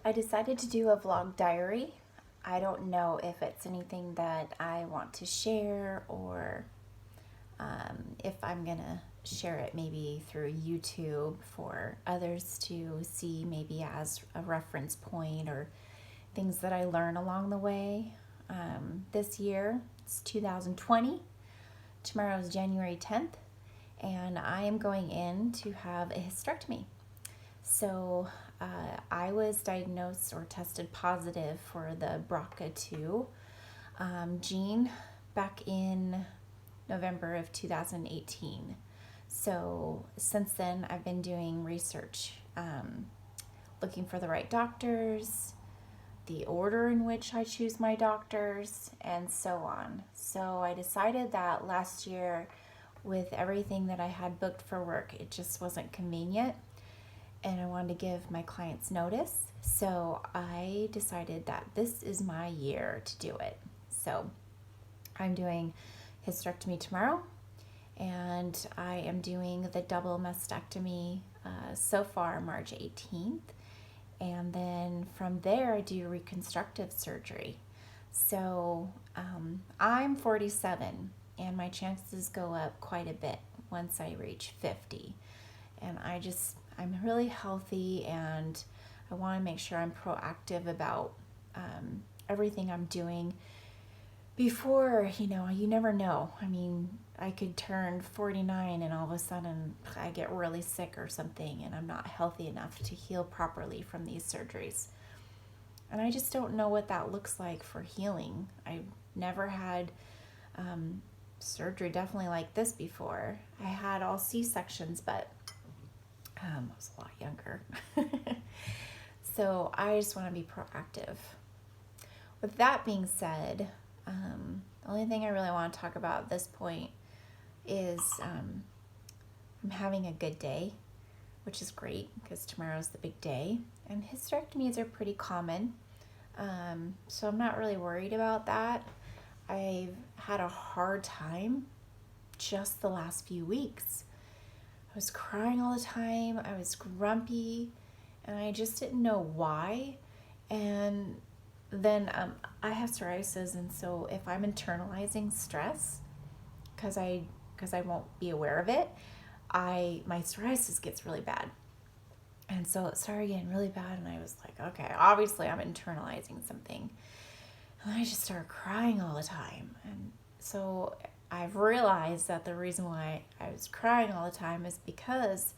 I decided to do a vlog diary. I don't know if it's anything that I want to share or if I'm gonna share it maybe through YouTube for others to see, maybe as a reference point or things that I learn along the way. This year, it's 2020. Tomorrow is January 10th, and I am going in to have a hysterectomy. So I was diagnosed or tested positive for the Brca2 gene back in November of 2018. So since then, I've been doing research, looking for the right doctors, the order in which I choose my doctors, and so on. So I decided that last year, with everything that I had booked for work, it just wasn't convenient, and I wanted to give my clients notice. So I decided that this is my year to do it. So I'm doing hysterectomy tomorrow, and I am doing the double mastectomy so far March 18th. And then from there, I do reconstructive surgery. So I'm 47, and my chances go up quite a bit once I reach 50. And I'm really healthy, and I want to make sure I'm proactive about everything I'm doing before, you never know. I mean, I could turn 49 and all of a sudden I get really sick or something, and I'm not healthy enough to heal properly from these surgeries. And I just don't know what that looks like for healing. I've never had surgery definitely like this before. I had all C-sections, but I was a lot younger. So I just want to be proactive. With that being said, the only thing I really want to talk about at this point is I'm having a good day, which is great because tomorrow's the big day. And hysterectomies are pretty common, so I'm not really worried about that. I've had a hard time just the last few weeks. I was crying all the time, I was grumpy, and I just didn't know why. And then I have psoriasis, and so if I'm internalizing stress, because I won't be aware of it, my psoriasis gets really bad. And so it started getting really bad, and I was like, okay, obviously I'm internalizing something. And then I just started crying all the time. And so I've realized that the reason why I was crying all the time is because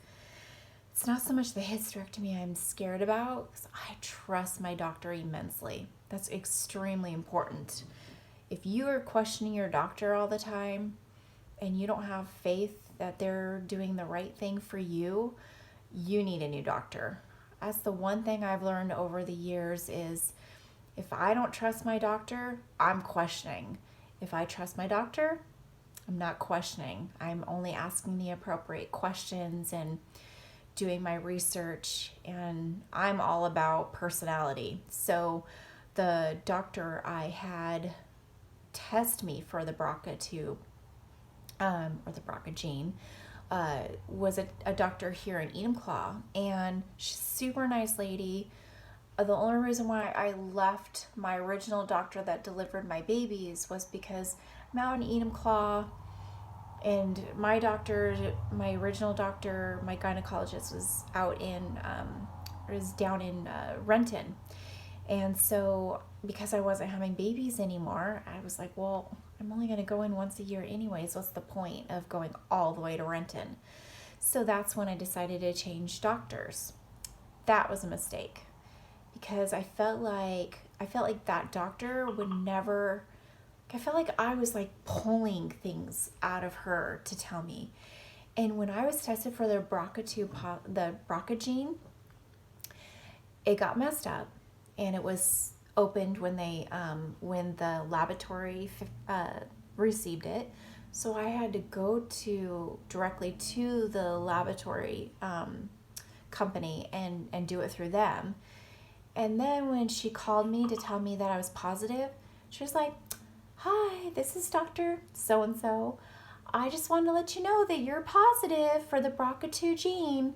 it's not so much the hysterectomy I'm scared about, because I trust my doctor immensely. That's extremely important. If you are questioning your doctor all the time and you don't have faith that they're doing the right thing for you, you need a new doctor. That's the one thing I've learned over the years is if I don't trust my doctor, I'm questioning. If I trust my doctor, I'm not questioning. I'm only asking the appropriate questions and doing my research, and I'm all about personality. So the doctor I had test me for the Brca2 or the Brca gene was a doctor here in Enumclaw, and she's a super nice lady. The only reason why I left my original doctor that delivered my babies was because I'm out in Enumclaw, and my original doctor, my gynecologist, was down in Renton. And so because I wasn't having babies anymore, I was like, well, I'm only going to go in once a year anyways. What's the point of going all the way to Renton? So that's when I decided to change doctors. That was a mistake, because I felt like that doctor would never, I felt like I was like pulling things out of her to tell me. And when I was tested for the Brca gene, it got messed up, and it was opened when the laboratory received it. So I had to go directly to the laboratory company and do it through them. And then when she called me to tell me that I was positive, she was like, "Hi, this is Dr. So-and-so. I just wanted to let you know that you're positive for the Brca2 gene."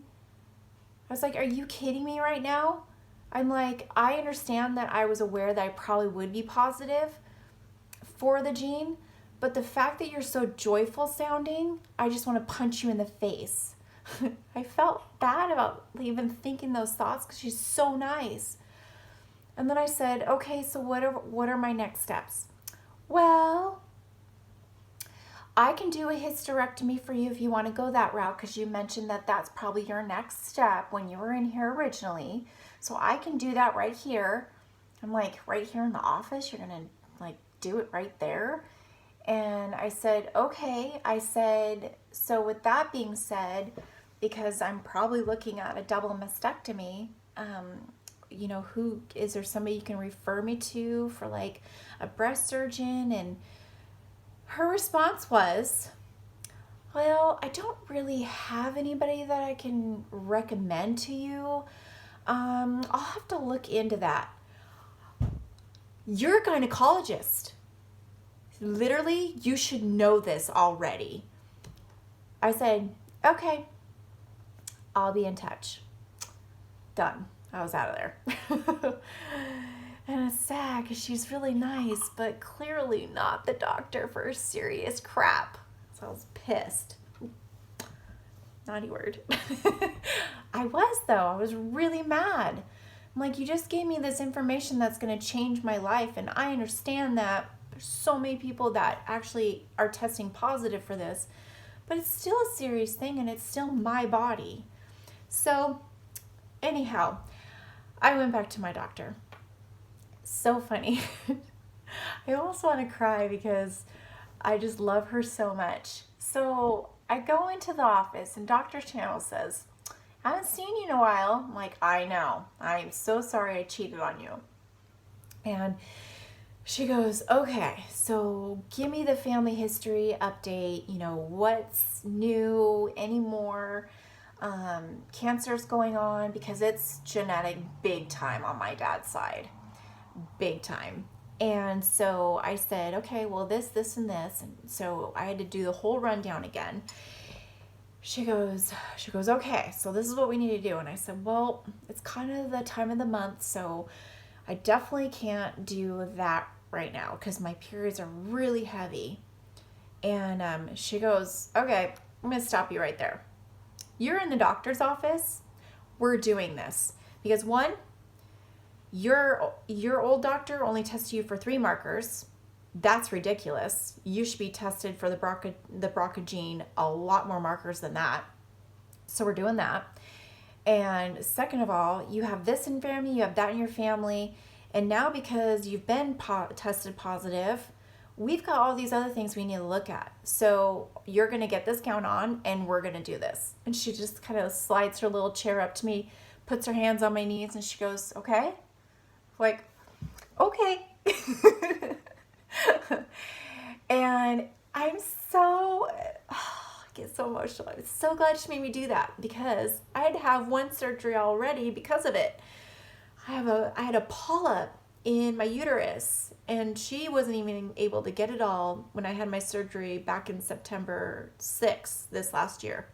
I was like, "Are you kidding me right now?" I'm like, I understand that I was aware that I probably would be positive for the gene, but the fact that you're so joyful sounding, I just want to punch you in the face. I felt bad about even thinking those thoughts because she's so nice. And then I said, okay, so what are my next steps? Well, I can do a hysterectomy for you if you want to go that route, because you mentioned that that's probably your next step when you were in here originally. So I can do that right here. I'm like, right here in the office? You're going to like do it right there? And I said, okay. I said, so with that being said, because I'm probably looking at a double mastectomy, you know, is there somebody you can refer me to for like a breast surgeon? And her response was, well, I don't really have anybody that I can recommend to you. I'll have to look into that. You're a gynecologist. Literally, you should know this already. I said, okay, I'll be in touch. Done. I was out of there. And it's sad because she's really nice, but clearly not the doctor for serious crap. So I was pissed. Naughty word. I was, though. I was really mad. I'm like, you just gave me this information that's going to change my life, and I understand that there's so many people that actually are testing positive for this, but it's still a serious thing, and it's still my body. So anyhow, I went back to my doctor. So funny. I almost want to cry because I just love her so much. So I go into the office and Dr. Channel says, I haven't seen you in a while. I'm like, I know. I'm so sorry I cheated on you. And she goes, okay, so give me the family history update. You know, what's new, any more cancers going on, because it's genetic big time on my dad's side. Big time. And so I said, okay, well, this, and this. And so I had to do the whole rundown again. She goes, okay, so this is what we need to do. And I said, well, it's kind of the time of the month, so I definitely can't do that right now because my periods are really heavy. And she goes, okay, I'm going to stop you right there. You're in the doctor's office. We're doing this because one, your old doctor only tested you for 3 markers. That's ridiculous. You should be tested for the Brca gene a lot more markers than that. So we're doing that. And second of all, you have this in family, you have that in your family, and now because you've been tested positive, we've got all these other things we need to look at. So you're going to get this gown on and we're going to do this. And she just kind of slides her little chair up to me, puts her hands on my knees, and she goes, okay? Like, okay. And I get so emotional. I'm so glad she made me do that because I had to have 1 surgery already because of it. I had a polyp in my uterus, and she wasn't even able to get it all when I had my surgery back in September 6th this last year.